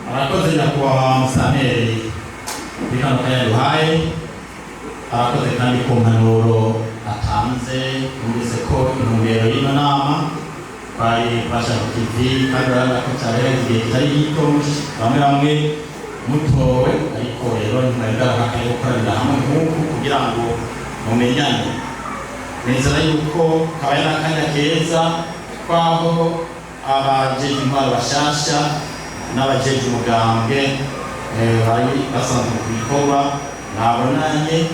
Arakoze nyakubahwa Musaneri bikano kayaduhaye, arakoze kandi ku mpanuro atanze. Numvise ko intumbero y'ino nama bari bashaka TV kandi barako cyareheze igihe kitari gito, bamwe mutowe, ariko rero ntimwebwa hakaye gukorera hamwe nk'uku kugira ngo mumenyane. Nizera yuko kabaye n'akanya keza kwaho abajeje intwaro bashasha n'abajeje umugambwe bari basanzwe mu bikorwa nabonanye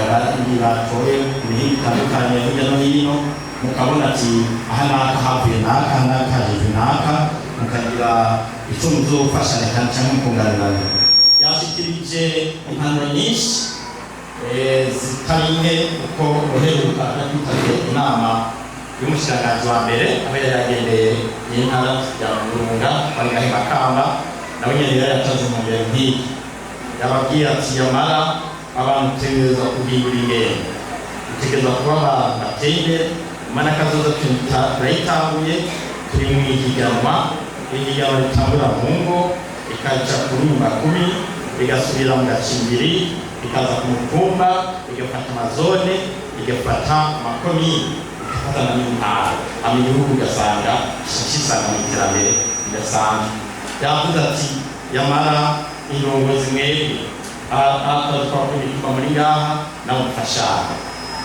abandi batoye imihinga itandukanye hirya no hino, mukabona ati aha naka havuye naka naka haje naka, mukagira icyo muzofashanya kandi cyangwa mukunganirana. Yashikirije impanuro nyinshi zitari nke uko uheruka kwitabira inama y'umushikiranganji wa mbere aho yari yagendeye intara ya Burunga bari gahe Makamba, nawe nyene yari yataze mu mbere nk'iyi. Yababwiye ati yamara abantu tegereza kuhindura ingendo, utegereza kuba abantu bateye imbere, mana kazoza turayitanguye, turi mu ihiganwa ritangura mu ngo ikaja ku nyumba 10 igasubira mu gacimbiri ikaza ku mutumba igafata amazone igafata amakomini igafata n'intara, amigihugu ugasanga shisanga mu iterambere bidasanzwe. Yavuze ati yamara indongozi mwebwe twakubituma muri ngaha namufashaka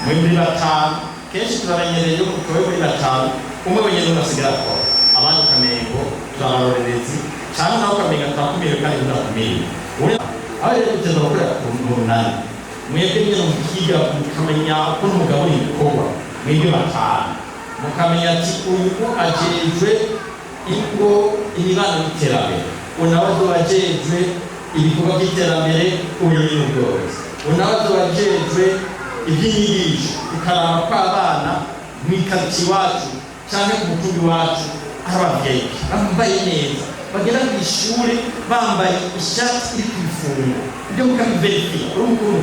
muri batanu, kenshi turamenyereye yuko twowe muri batanu umwe wenyine unasigara akora, abandi ukamengo turabarorerezi cyangwa nawe ukamenga turakumire kandi tudakumire. Aho rero guteza gukorera ku runani mwebwe nyine mukiga mukamenya uko n'umugabo uri ibikorwa mwebwe batanu, mukamenya ati uyu ajejwe ingo imibano y'iterambere, unawe azobajejwe ibikorwa by'iterambere, uyu ni ubworozi, unawe azobajejwe iby'inyigisho ukaraba kw'abana mw'ikaritsiye iwacu cyangwa ku mutumbi wacu aho ababyeyi bambaye neza bagera ku ishuri bambaye ishati iri ku ifungo, ibyo mukabiverifiya uri umukuru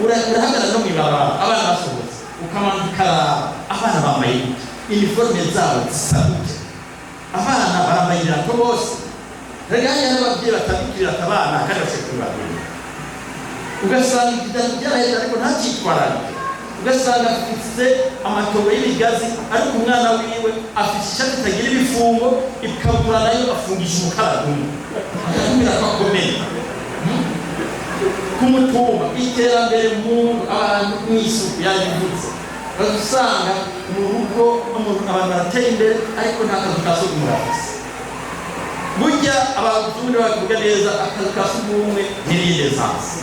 urahagarara no mw'ibarabara abana basohotse ukamanza ukaraba abana bambaye iniforume zabo zisa gute, abana barambaye ibirato bose. Rega hariya n'ababyeyi batabikirira abana kandi bafite kubibabwira, ugasanga ikidatu byaraheze ariko ntacyitwararike, ugasanga afite amatobo y'ibigazi ariko umwana wiwe afite ishati itagira ibifungo, ikabura nayo afungisha umukaragumu akamira kwakomeye ku mutumba. Iterambere mu abantu mw'isuku yabivutse, usanga mu rugo abantu barateye imbere ariko nta kazu ka sugumwe bafise. Burya abavundi bavuga neza akazu ka sugumwe n'iriyesansi,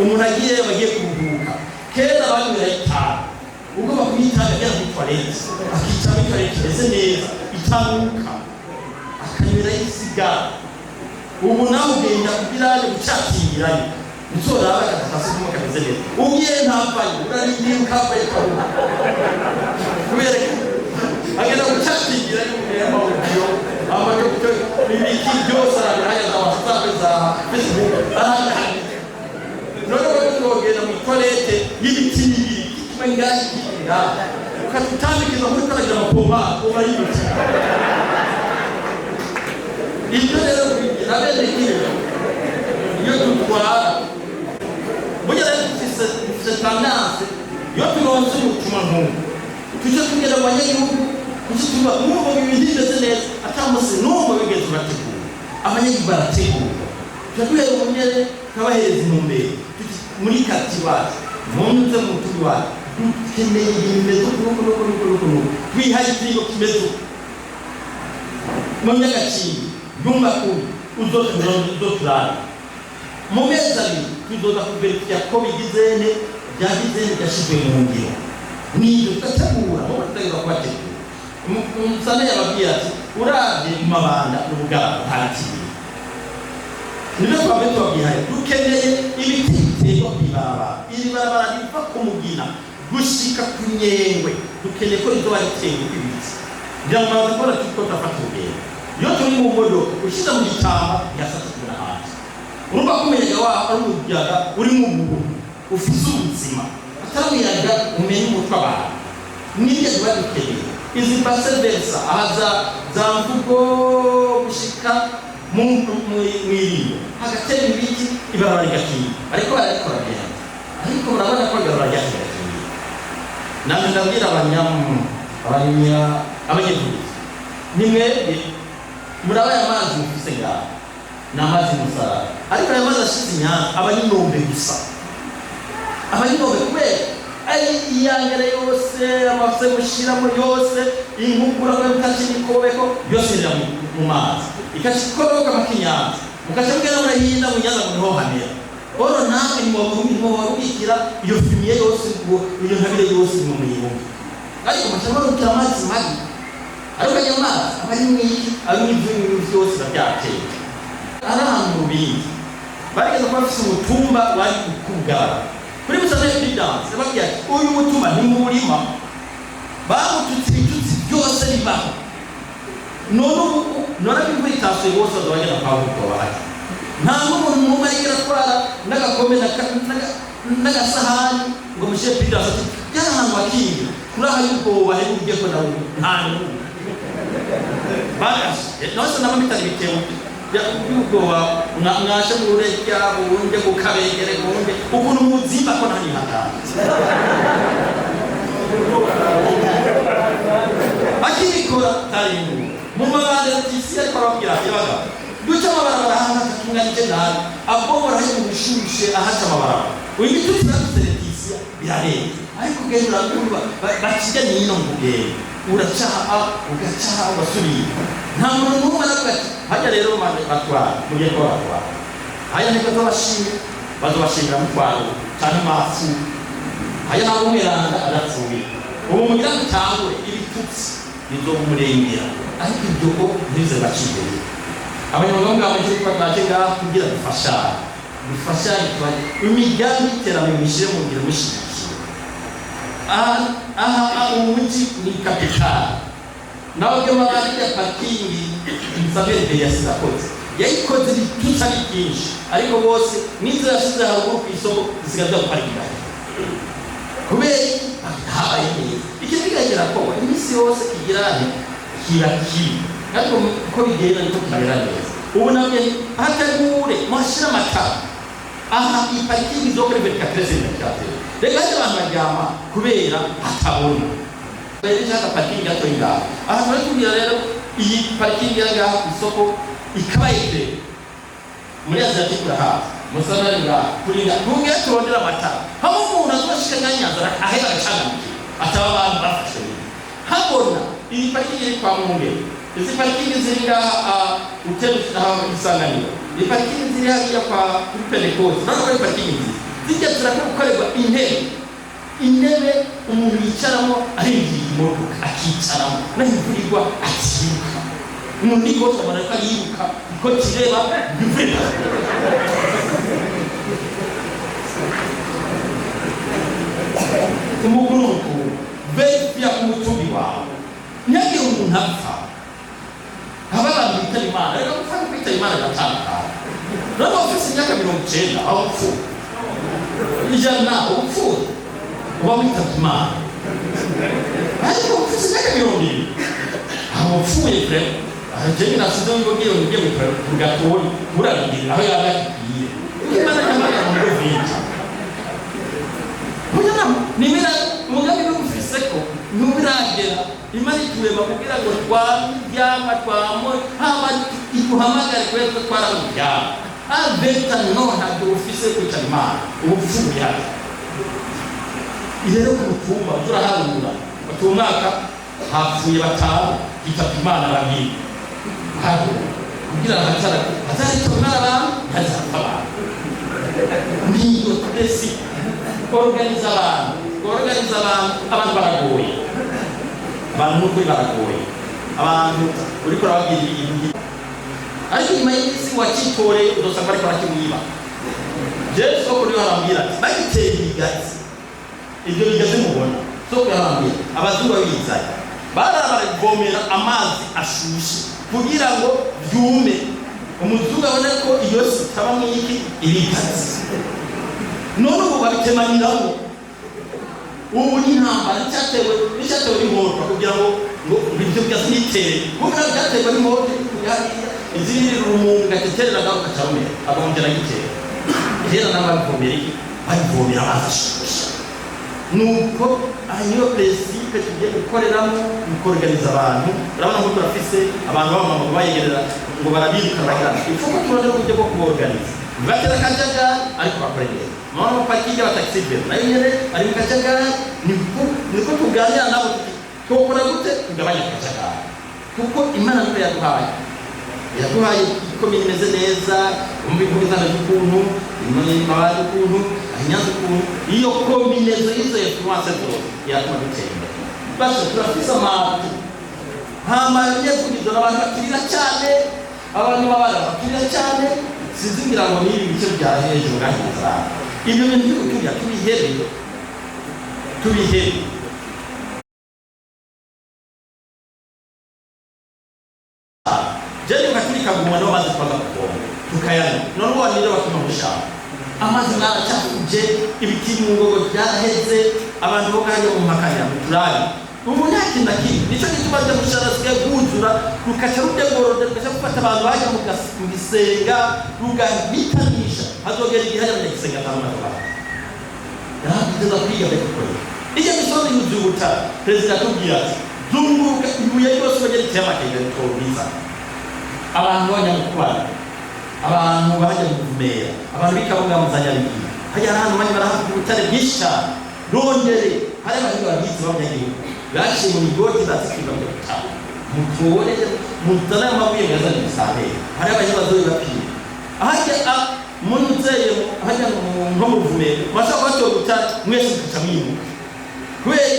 umuntu agiye bagiye kuruhuka kera banywera itabi, ubwo bakuyitabi ajya muri toilette akicara muri toilette imeze neza itanuka akanywera isigara. Ubu nawe ugenda kubiraje gucatirayo utoraba akatasi kumwe kameze neza, ugiye ntapaye urarindira ukapaye karuka kubera agenda gucatirayo umurema w'ibyo amadoto n'ibiki byose arabihaya za WhatsApp za Facebook arahari. None bagenda mu toilette y'ibiti bibiri kimwe ngaho kira ukatutamikiza muri karagira amapomba uba y'ibiti. Ibyo rero bigira bene kire iyo dutwara burya rero dufise tendance yo turonse umutima nk'ubu tujye tugera mu banyagihugu kutuba n'ubu ibintu bimeze neza atamuse n'ubu bigeze bategura abanyagihugu barategura tujye umunyere kabahereza intumbero muri kati wacu munze mu tubi wacu dukeneye ibintu bimeze twihaye ikigo kimeze mu myagaciro nyumba kumi uzoturana mu mezi abiri tuzoza kuverifya ko bigizene byagizene byashizwe mu ngiro n'ibyo tugategura aho batagira kubategura. Umusane yababwira ati uravye mu mabanda n'ubugabo ntakiye, nibyo twabe tubabwihaye dukeneye ibiti biterwa kw'ibarabara, iri barabara riva ku Mugina gushika ku Nyengwe, dukeneye ko rizoba riteye kw'ibiti kugira ngo maze kubona tuko tafata ubwenge. Iyo turi mu modoka ushize mu gitamba yasatse kubona hanze, urumva ko umuyaga waho ari umuyaga uri mu muntu ufise ubuzima, atari umuyaga umenya umutwe abantu. Nibyo tuba dukeneye izi base versa ahaza za mvugo gushika mwiriyo hagatera ibiti ibarabara rigakinga ariko barakora neza ariko murabona ko ibarabara ryakinga namwe ndabwira abanyagihugu nimwe murabaya amazi mufise ngaho n'amazi musara ariko aya mazi ashize Inyanza abanyinombe gusa abanyinombe kubera ari iyangere yose amafise mushiramo yose inkukura kwa mutacikobeko yose ira mu mazi ikashikoroka makinyanza mukashambwira murahinda mu Nyanza niho hamera oro namwe ni wabikira iyo fimiye yose iyo ntabire yose mu muyibumba ariko mashamba utamazi magi ariko nyamazi abanyimiki abanyivunyu byose babyateye arahantu bindi barigeze kwa bafise umutumba wari kugara kuri musaza evidence bagiye uyu mutumba ni murima bamututse ibitutsi byose bibaho none bimwe itaswe bose bazagenda kwa vuba bahati nta muntu n'umwe yigera twara n'agakombe n'agasahani ngo mushe evidence ati byarahantu bakinga kuraha yuko bahebuye ko nawe nta n'umwe bagashe nose n'abamitari bitewe yuko mwashe mururejya bunde gukabegere bunde ukuntu muzimba ko nani hatanga akikora taringu mu mabande tisi ariko arabwira yabaga duca amabarabara hanga katunganye nabi abobora he mushushe ahaca amabarabara uyu tuzi natuteleviziya birarenge ariko genda urumva bakijya nyino ngugere uracaha ugacaha ugasubira nta muntu n'umwe aravuga ati hajya rero batwara mugiye ko batwara haya niko bazobashingira mutwaro cyane mafu haya nabo mweranda adatsuye ubu mugira gutangure ibitutsi nizo murengera ariko ibyo ko ntibize bacibeye abanyamaganga baje kwatega kugira bifasha imigambi iterambere mishire mu ngiro mushikiye umuji ni kapitali nawe byo mabandi ya parking Isabelle yasirakoze yayikoze bitutsa byinshi ariko bose nizo yashize haruguru ku isoko zisigaza guparikira kubera habaye ikindi kigera ko imisi yose kigirane kiraki ariko ko bigera niko kigera neza ubu nabye hategure mwashira matara aha iparking zo kuri 24 rega abantu bajyama kubera atabona bari cyaka parking gato inga aha bari kugira rero iyi parking yaga isoko ikabayite muri azati kuraha musana nga kuringa ntunge turondera amatara hamo umuntu azashika Nyanza ahera gacana ataba abantu bafashe habona iyi parking iri kwa munge izi parking ziri ngaha utelu isanganiro iyi parking ziri hariya kwa Pentecost nako ari parking zijya turakorerwa intebe umuntu yicaramo arindiye imodoka akicaramo n'imvurirwa akiruka umuntu ikose amaraka yiruka iko kireba bivura umuguru bepya umutumbi wawe nyage umuntu apfa abantu bitari Imana reka gufata kwitari Imana gataka nabo ofisi nyaka 90 aho upfu ijana upfu wamwitabima ariko ofisi nyaka 90 aho upfu yepre ajeni nasizo ngogero ngiye mu gatori murabiri aho yabakiye Imana yamara mu vinci mujana nimira mugabe n'ufiseko nubiragera Imana iturema kugira ngo twabyama twamo haba ikuhamagara kwetwe twaramubyama abeta no ntabwo ufise kwita Imana ubupfuye hano irero kutumba turaharura batumaka hapfuye batanu kitapa Imana babiri habo kugira hatari tumara abantu hazapfa niyo twese organiza abantu baragoye abantu nuko baragoye abantu uri ko rababwira ibintu ariko nyuma y'isi wakitore udosanga ariko bakimuyiba Yesu ko uri harambira bagiteye ibigazi ibyo bigazi mubona so yarambira abazungu bizaye barabavomera amazi ashushe kugira ngo byume umuzungu abone ko iyo sitaba mwiki ibigazi none ubu babitemaniraho ubu ni ntambara cyatewe n'imoto kugira ngo ibyo byose nitere kuko byatewe n'imoto izindi rumunga gateterera gaho kacarume abongera gitera rero n'abavomeri bayivomera bazashusha nuko ayo principe tugiye gukoreramo gukorganiza abantu urabona ko turafise abantu b'abamama bayegerera ngo barabiruka bagana ifuko turone uburyo bwo kuborganiza batera kajaga ariko bakora neza mama pakije bataxibe nayo nyene ari kajaga niko tuganira nabo tukora gute kugabanya kajaga kuko imana niyo yaduhaye ikomine imeze neza umbi kubizana y'ukuntu imani mabadi ukuntu ahinyaza ukuntu iyo kombinezo izo influence zose yatuma dutenda basi turafise amatu hamanye kugizo n'abantu bakirira cyane abantu babara bakirira cyane sizingira ngo nibi bice bya hejuru gahiza ibyo bintu by'ukuri tubihere Jadi katika kumwona wazi kwanza kuona tukayana none wanire bakuma mushaka amazi naracakuje ibitimu ngogo byaraheze abantu bokanye mu makanya muturari ubu ntakinda kintu nico gituma cyo mushara sigaye guzura rukaca rudegorode rukaca gufata abantu bajya mu gisenga rugahitanisha hazogera igihe hajya mu gisenga tamara yagize kwiga bekora ije misoni yuzubuta president tubwira zunguruka ibuye yose bagera tema kende tobiza abantu banyamukubana abantu bajya kuvumera abantu bikavuga muzanya biki hajya ahantu bari barahavuga ubutare bwisha rongere hari abantu babizi b'abanyagihugu gashi mu goti batikira mu bitabo mutore mutana amabuye yazanye bisabe hari abantu bazoye bapira hajya munuzeye hajya mu muvumera mashaka bato gutara mwese kutamwibuka kweli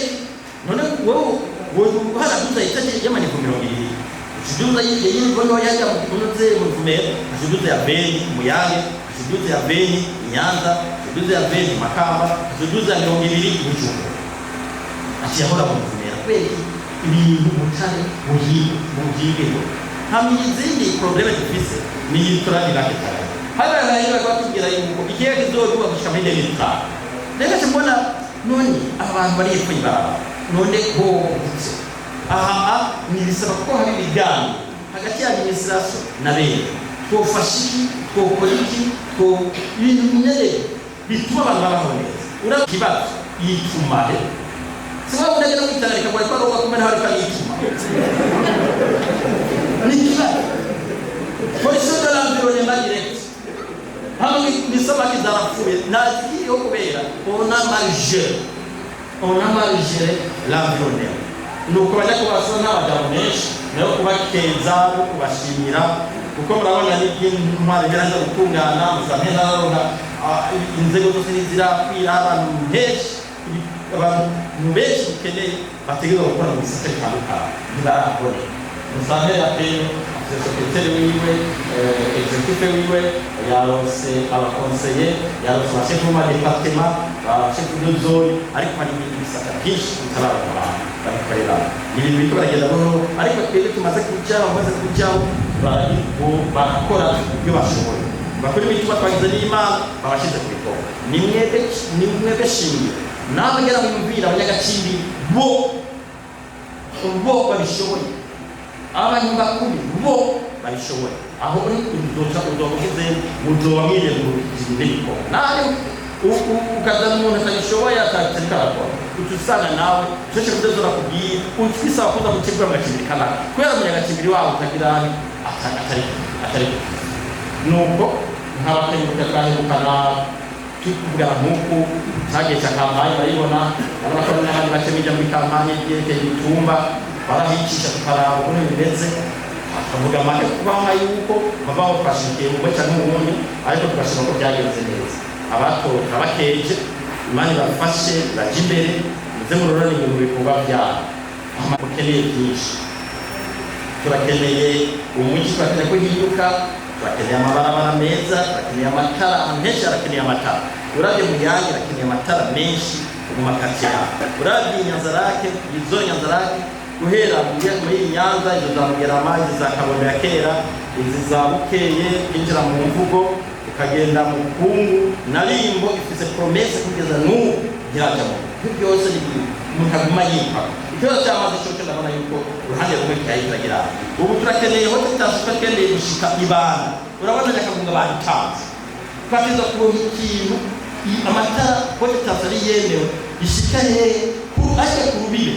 none wowe hara duza itaje yamani ku 200 Shuduza yeye ngono yaja kunoze muvumera shuduza ya Beni Muyange shuduza ya Beni Nyanza shuduza ya Beni Makamba shuduza ya 200 Bujumbura akiyahora muvumera kweli ibintu mutare muhigego hamizindi probleme dufise ni yitorani lakitara haba nayo batubwira yuko ikiye kizoduka gushika muri 2000 reka cymbona none abantu bari kwibara none ko aha nilisaba ko hari bigani hagati ya administration na bene twofashiki twokoriki two ibintu nyene bituma abantu babaho neza urakibazo yitumare siba unagenda kwitangarika kwa kwa kumena hari kwa yituma ni kibazo police de l'environnement direct hamwe nisaba kizarafuye nazikiri yo kubera on a margé l'environnement nuko bajya kubasana n'abagabo benshi nayo kubakeza no kubashimira kuko murabona n'intwari biraza gutungana muzamena naronka inzego zose nizira kwira abantu benshi bikeneye bategerezwa gukora mu gisata gitandukanye ntibarakore muzamena peno secrétaire wiwe executive wiwe yarose abakonseye yarose abachef mu département abachef de zone ariko hari ibisata byinshi bitarabona bakorera ibintu bito baragenda buhoro ariko twebwe tumaze kujyaho barakora ibyo bashoboye bakora ibintu batwagize n'Imana babashize ku bikoro ni mwebwe shimwe nabagera mu mvira abanyagacindi bo babishoboye abanyumba kumi bo babishoboye aho uri uzogize muzobamwire mu zindiko nayo ukazana umuntu atabishoboye atakarikora utusanga nawe cyose kudazora kugiye utwisaba kuza mu kigo y'agakibirikana kubera umunyagakibiri wawe utagira atari nuko nk'abakenguka kahirukana tukuvuga nk'uko cyagiye cya kampanye baribona abakora n'abandi bace bijya muri kampanye yerekeye imitumba barahicisha tukaraba ukuntu bimeze akavuga make kubaha yuko baba bafashikiye mu gwaca n'ubundi ariko tugashima ko byagenze neza abatora abakeje imana bafashe baje imbere muze murorane mu bikorwa byabo amakeneye byinshi turakeneye umujyi turakeneye ko hinduka turakeneye amabarabara meza turakeneye amatara menshi arakeneye amatara urabye mu yange arakeneye amatara menshi mu makatiya urabye Nyanzarake izo Nyanzarake guhera muri Nyanza izo za Mugerama izo za Kabondo ya kera izi za Bukeye injira mu mvugo ukagenda mu Kungu na Limbo ifise promesse kugeza n'ubu girajamo byose ni mutaguma yimpa ikibazo cy'amazi cyo ndabona yuko uruhande rumwe cyahitagira ubu turakeneye ho tutasuka keneye gushika ibana urabona nyakagunga bahitanze twatiza kuronka ikintu amatara ho tutazari yemewe ishika he aje kurubire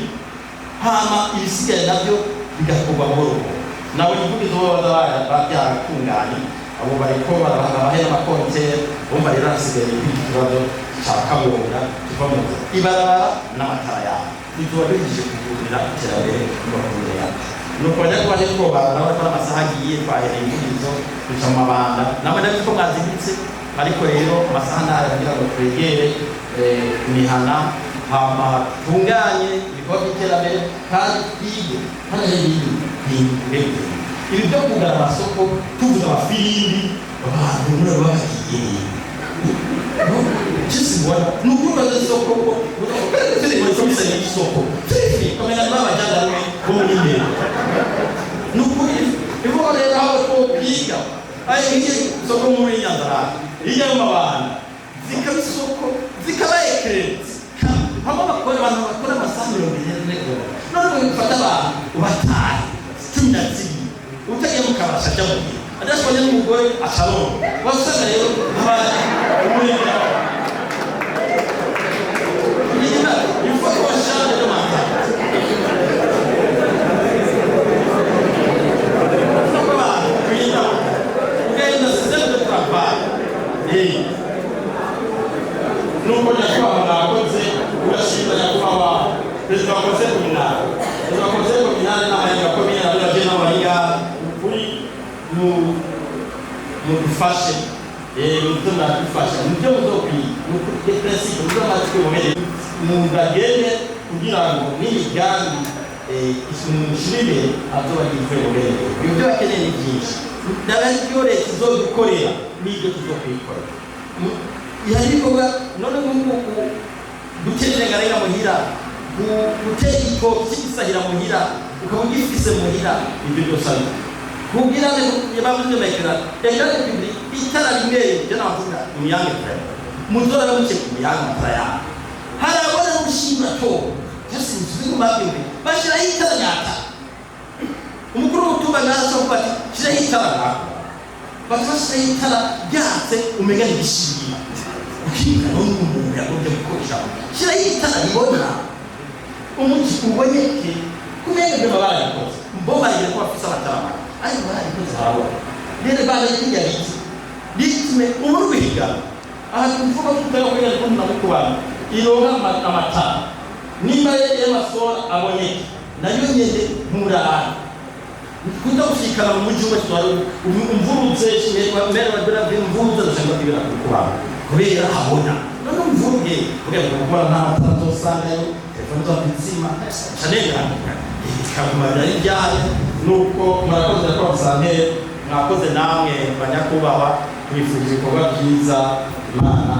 hama ibisigaye nabyo bigakorwa boro nawe ivugizo w'abazabaya babyakunganye abo bariko barabahe n'amakonte bomba rero hasigaye ikibazo cya kabonga kivamo ibarabara n'amatara yawe tuba dugije kugurira iterambere n'abakunde yacu nuko bajya kuba ariko barabona amasaha agiye twahereye ivugizo duca mu mabanda namwe ndabiko mwazibitse ariko rero amasaha nayo kugira ngo twegere imihana hama tunganye ibikorwa by'iterambere kandi twige hano n'ibindi ibi byo kugara amasoko tuvuga abafirimbi abantu muri babagiye Chisibona nukuru z'isoko kandi muri komisa y'isoko kamera n'abajyana bo muri mbere nukuri ivuga rero aho twopiga ayi ngiye soko muri Nyanzara ijya mu mabanda zikabisoko zikabaye credit hama bakora abantu bakora amasaha 20 none bifata abantu ubataye tunyazi utagiye mukabasha cyangwa adashobora n'umugore asharon wasanga rero abana umurenge niba ifoko washana no mata sokaba kwina ugenda sezendo travail nuko nyakwa nakoze urashimira nyakwa wa president wa conseil communal n'amayanga komine n'abaje n'abahinga kuri mu dufashe mutuma dufasha mubyo muzokwi muri principe muzamatswe mu bagende kugira ngo n'imigambi ishimire azobagizwe mu bene ibyo bakeneye ni byinshi n'abyo leta izobikorera n'ibyo tuzokwikora yarikoga none nk'uko gutegereza muhira gutera itoki kisahira muhira ukabugifise muhira ibyo byose kugira ngo yabavuze mekera ekara bibiri itara rimwe jana wavuga umuyange frere muzora bamuce kumuyanga mataya harabona ushimira to just nziko mabimbe bashira itara nyata umukuru w'utumba naso bati shira itara na batashira itara byatse umenya n'ishimira ukinga no n'umuntu yagombye gukoresha shira itara libona umuti uboneke kumenya byo babara yakoze mboba yire ko afisa amatara ayi bari ko zawo rero bana y'inya bitme umurwiga aha tuvuga tutaya kwega ko ndamukubana iroga amatara nimba yeye masora aboneke nayo nyende murara kuta kushikana mu mujyi wa twaro umvuruze shimwe kwa mbere badura bimvuruze zashaka kwibira kubana kubera habona none umvuruge kugira ngo gukora nta matara tosangayo telefone z'abitsima chanega kakumara ibyaye nuko murakoze ko basange mwakoze namwe banyakubahwa twifuza ibikorwa byiza Imana